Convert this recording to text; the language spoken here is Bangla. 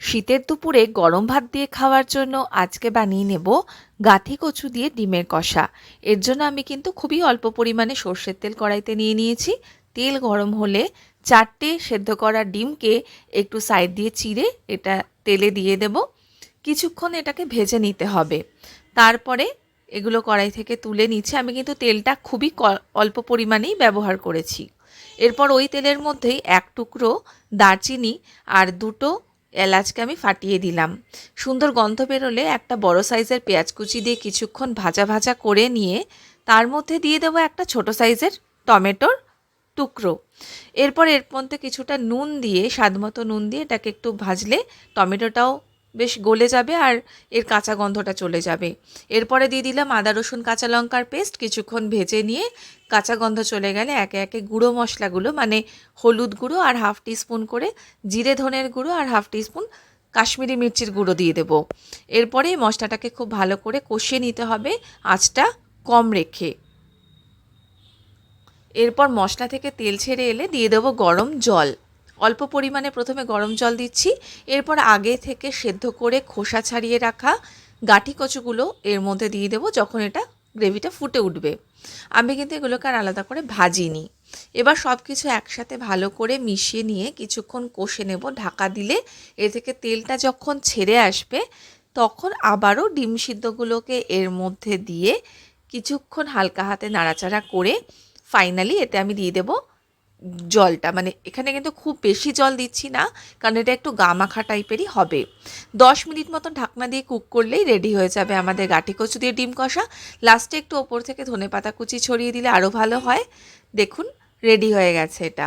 শীতের দুপুরে গরম ভাত দিয়ে খাওয়ার জন্য আজকে বানিয়ে নেব গাঁথি কচু দিয়ে ডিমের কষা। এর জন্য আমি কিন্তু খুবই অল্প পরিমাণে সর্ষের তেল কড়াইতে নিয়ে নিয়েছি। তেল গরম হলে 4টে সেদ্ধ করা ডিমকে একটু সাইড দিয়ে চিড়ে এটা তেলে দিয়ে দেব। কিছুক্ষণ এটাকে ভেজে নিতে হবে। তারপরে এগুলো কড়াই থেকে তুলে নিচ্ছে। আমি কিন্তু তেলটা খুবই অল্প পরিমাণেই ব্যবহার করেছি। এরপর ওই তেলের মধ্যেই এক টুকরো দারচিনি আর দুটো এলাচকে আমি ফাটিয়ে দিলাম। সুন্দর গন্ধ বেরোলে একটা বড় সাইজের পেঁয়াজ কুচি দিয়ে কিছুক্ষণ ভাজা ভাজা করে নিয়ে তার মধ্যে দিয়ে দেবো একটা ছোট সাইজের টমেটোর টুকরো। এরপর এর মধ্যে কিছুটা নুন দিয়ে, স্বাদমতো নুন দিয়ে এটাকে একটু ভাজলে টমেটোটাও বেশ গলে যাবে আর এর কাঁচা গন্ধটা চলে যাবে। এরপরে দিয়ে দিলাম আদা রসুন কাঁচা লঙ্কার পেস্ট। কিছুক্ষণ ভেজে নিয়ে কাঁচা গন্ধ চলে গেলে একে একে গুঁড়ো মশলাগুলো মানে হলুদ গুঁড়ো আর হাফ টিস্পুন করে জিরে ধনের গুঁড়ো আর হাফ টিস্পুন কাশ্মীরি মির্চির গুঁড়ো দিয়ে দেবো। এরপরে মশলাটাকে খুব ভালো করে কষিয়ে নিতে হবে আঁচটা কম রেখে। এরপর মশলা থেকে তেল ছেড়ে এলে দিয়ে দেবো গরম জল। অল্প পরিমাণে প্রথমে গরম জল দিচ্ছি। এরপর আগে থেকে সেদ্ধ করে খোসা ছাড়িয়ে রাখা গাঁঠি কচুগুলো এর মধ্যে দিয়ে দেবো যখন এটা গ্রেভিটা ফুটে উঠবে। আমি কিন্তু এগুলোকে আর আলাদা করে ভাজিনি। এবার সব কিছু একসাথে ভালো করে মিশিয়ে নিয়ে কিছুক্ষণ কষে নেব। ঢাকা দিলে এ থেকে তেলটা যখন ছেড়ে আসবে তখন আবারও ডিম সিদ্ধগুলোকে এর মধ্যে দিয়ে কিছুক্ষণ হালকা হাতে নাড়াচাড়া করে ফাইনালি এতে আমি দিয়ে দেবো জলটা। মানে এখানে কিন্তু খুব বেশি জল দিচ্ছি না, কারণ এটা একটু গামাখা টাইপেরই হবে। 10 মিনিট মতো ঢাকনা দিয়ে কুক করলেই রেডি হয়ে যাবে আমাদের গাঁঠি কচু দিয়ে ডিম কষা। লাস্টে একটু ওপর থেকে ধনেপাতা কুচি ছড়িয়ে দিলে আরও ভালো হয়। দেখুন রেডি হয়ে গেছে এটা।